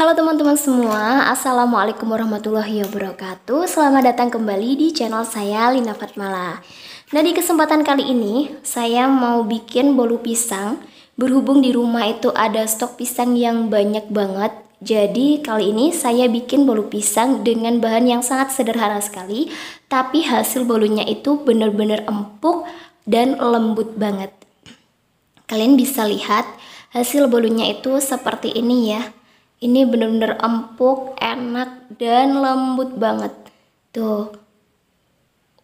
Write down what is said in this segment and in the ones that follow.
Halo teman-teman semua, Assalamualaikum warahmatullahi wabarakatuh. Selamat datang kembali di channel saya, Lina Fatmala. Nah, di kesempatan kali ini saya mau bikin bolu pisang. Berhubung di rumah itu ada stok pisang yang banyak banget, jadi kali ini saya bikin bolu pisang dengan bahan yang sangat sederhana sekali, tapi hasil bolunya itu benar-benar empuk dan lembut banget. Kalian bisa lihat hasil bolunya itu seperti ini ya. Ini benar-benar empuk, enak, dan lembut banget. Tuh.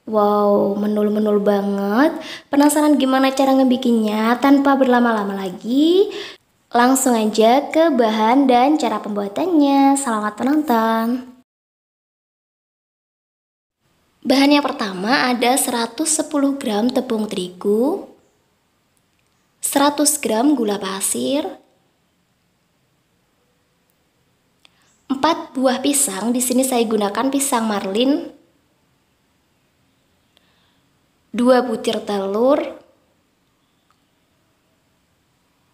Wow, menul-menul banget. Penasaran gimana cara ngebikinnya? Tanpa berlama-lama lagi, langsung aja ke bahan dan cara pembuatannya. Selamat menonton. Bahan yang pertama ada 110 gram tepung terigu, 100 gram gula pasir, 4 buah pisang. Di sini saya gunakan pisang marlin, 2 butir telur,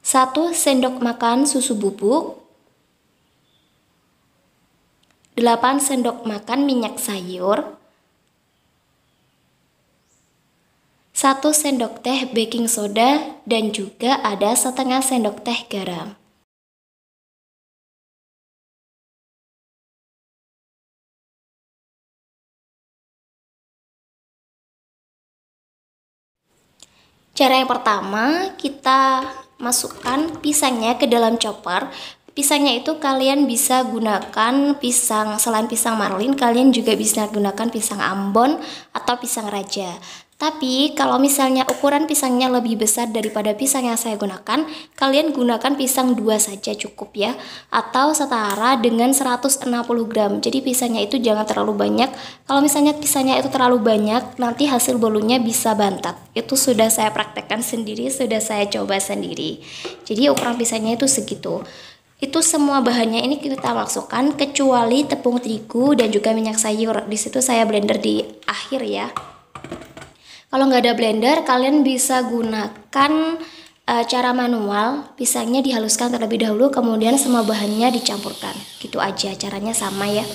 1 sendok makan susu bubuk, 8 sendok makan minyak sayur, 1 sendok teh baking soda, dan juga ada setengah sendok teh garam. Cara yang pertama, kita masukkan pisangnya ke dalam chopper. Pisangnya itu kalian bisa gunakan pisang, selain pisang marlin, kalian juga bisa gunakan pisang ambon atau pisang raja. Tapi kalau misalnya ukuran pisangnya lebih besar daripada pisang yang saya gunakan, kalian gunakan pisang 2 saja cukup ya, atau setara dengan 160 gram. Jadi pisangnya itu jangan terlalu banyak. Kalau misalnya pisangnya itu terlalu banyak, nanti hasil bolunya bisa bantat. Itu sudah saya praktekkan sendiri, sudah saya coba sendiri. Jadi ukuran pisangnya itu segitu. Itu semua bahannya ini kita masukkan kecuali tepung terigu dan juga minyak sayur. Di situ saya blender di akhir ya. Kalau nggak ada blender, kalian bisa gunakan cara manual. Pisangnya dihaluskan terlebih dahulu, kemudian semua bahannya dicampurkan. Gitu aja, caranya sama ya.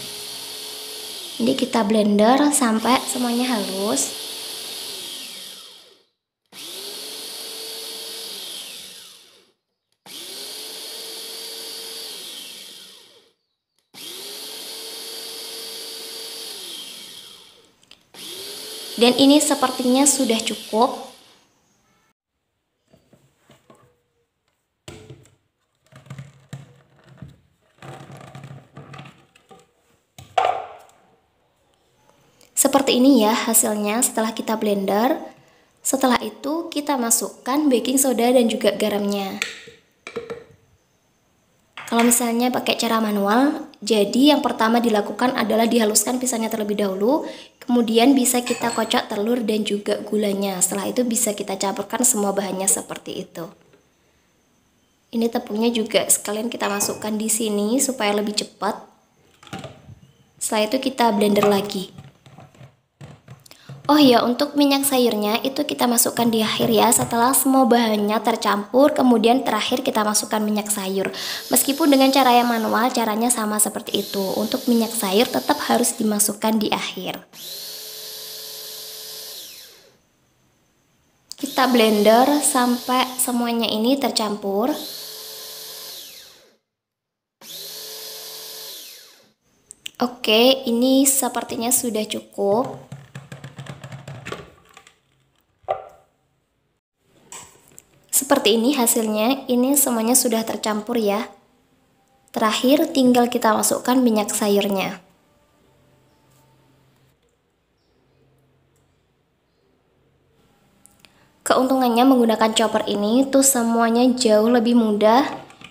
Jadi kita blender sampai semuanya halus. Dan ini sepertinya sudah cukup. Seperti ini ya hasilnya setelah kita blender. Setelah itu kita masukkan baking soda dan juga garamnya. Kalau misalnya pakai cara manual, jadi yang pertama dilakukan adalah dihaluskan pisangnya terlebih dahulu, kemudian bisa kita kocok telur dan juga gulanya. Setelah itu bisa kita campurkan semua bahannya seperti itu. Ini tepungnya juga sekalian kita masukkan di sini supaya lebih cepat. Setelah itu kita blender lagi. Oh ya, untuk minyak sayurnya itu kita masukkan di akhir ya, setelah semua bahannya tercampur, kemudian terakhir kita masukkan minyak sayur. Meskipun dengan cara yang manual, caranya sama seperti itu. Untuk minyak sayur tetap harus dimasukkan di akhir. Kita blender sampai semuanya ini tercampur. Oke, ini sepertinya sudah cukup. Seperti ini hasilnya, ini semuanya sudah tercampur ya. Terakhir tinggal kita masukkan minyak sayurnya. Keuntungannya menggunakan chopper ini tuh semuanya jauh lebih mudah,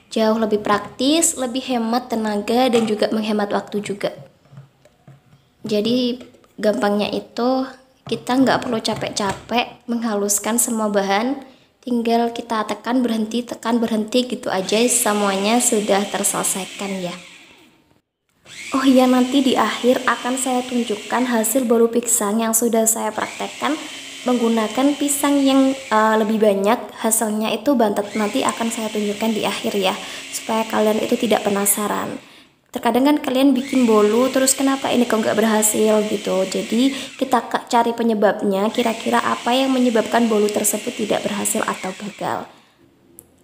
jauh lebih praktis, lebih hemat tenaga dan juga menghemat waktu juga. Jadi gampangnya itu kita nggak perlu capek-capek menghaluskan semua bahan. Tinggal kita tekan berhenti gitu aja, semuanya sudah terselesaikan ya. Oh iya, nanti di akhir akan saya tunjukkan hasil bolu pisang yang sudah saya praktekkan menggunakan pisang yang lebih banyak. Hasilnya itu bantet, nanti akan saya tunjukkan di akhir ya, supaya kalian itu tidak penasaran. Terkadang kan kalian bikin bolu terus kenapa ini kok nggak berhasil gitu. Jadi kita cari penyebabnya, kira-kira apa yang menyebabkan bolu tersebut tidak berhasil atau gagal.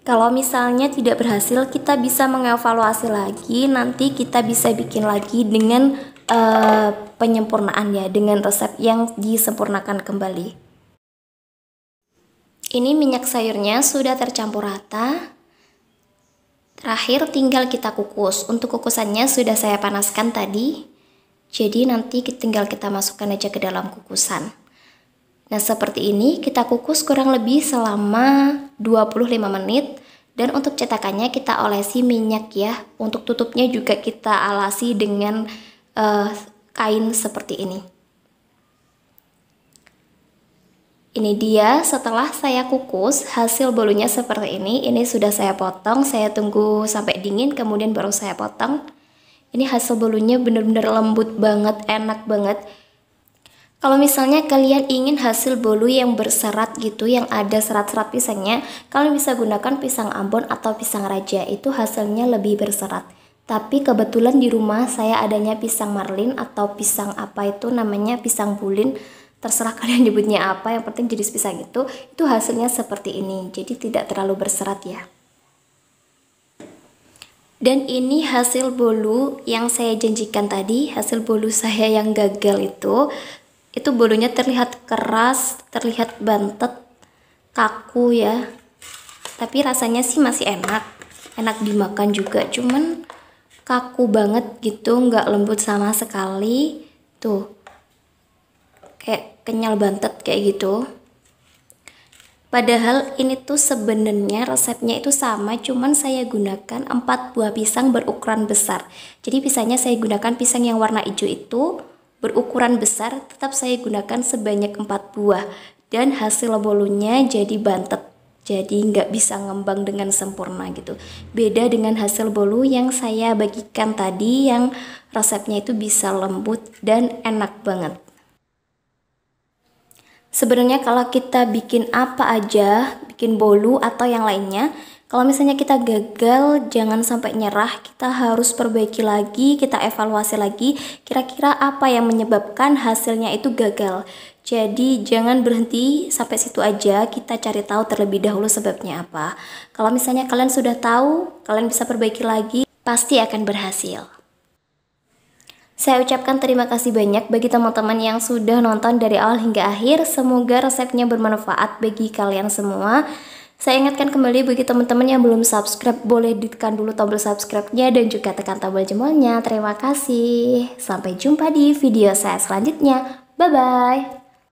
Kalau misalnya tidak berhasil, kita bisa mengevaluasi lagi, nanti kita bisa bikin lagi dengan penyempurnaan ya, dengan resep yang disempurnakan kembali. Ini minyak sayurnya sudah tercampur rata. Terakhir tinggal kita kukus. Untuk kukusannya sudah saya panaskan tadi. Jadi nanti tinggal kita masukkan aja ke dalam kukusan. Nah, seperti ini kita kukus kurang lebih selama 25 menit. Dan untuk cetakannya kita olesi minyak ya. Untuk tutupnya juga kita alasi dengan kain seperti ini. Ini dia setelah saya kukus, hasil bolunya seperti ini. Ini sudah saya potong, saya tunggu sampai dingin kemudian baru saya potong. Ini hasil bolunya benar-benar lembut banget, enak banget. Kalau misalnya kalian ingin hasil bolu yang berserat gitu, yang ada serat-serat pisangnya, kalian bisa gunakan pisang Ambon atau pisang raja, itu hasilnya lebih berserat. Tapi kebetulan di rumah saya adanya pisang marlin atau pisang apa itu namanya, pisang bulin. Terserah kalian nyebutnya apa, yang penting jenis pisang itu hasilnya seperti ini. Jadi tidak terlalu berserat ya. Dan ini hasil bolu yang saya janjikan tadi, hasil bolu saya yang gagal itu bolunya terlihat keras, terlihat bantet, kaku ya. Tapi rasanya sih masih enak, enak dimakan juga, cuman kaku banget gitu, nggak lembut sama sekali. Tuh, kayak kenyal bantet kayak gitu. Padahal ini tuh sebenarnya resepnya itu sama, cuman saya gunakan 4 buah pisang berukuran besar. Jadi pisangnya saya gunakan pisang yang warna hijau itu berukuran besar, tetap saya gunakan sebanyak 4 buah. Dan hasil bolunya jadi bantet, jadi nggak bisa ngembang dengan sempurna gitu. Beda dengan hasil bolu yang saya bagikan tadi, yang resepnya itu bisa lembut dan enak banget. Sebenarnya kalau kita bikin apa aja, bikin bolu atau yang lainnya, kalau misalnya kita gagal, jangan sampai nyerah, kita harus perbaiki lagi, kita evaluasi lagi, kira-kira apa yang menyebabkan hasilnya itu gagal. Jadi jangan berhenti sampai situ aja, kita cari tahu terlebih dahulu sebabnya apa. Kalau misalnya kalian sudah tahu, kalian bisa perbaiki lagi, pasti akan berhasil. Saya ucapkan terima kasih banyak bagi teman-teman yang sudah nonton dari awal hingga akhir. Semoga resepnya bermanfaat bagi kalian semua. Saya ingatkan kembali bagi teman-teman yang belum subscribe, boleh ditekan dulu tombol subscribe-nya dan juga tekan tombol jempolnya. Terima kasih. Sampai jumpa di video saya selanjutnya. Bye-bye.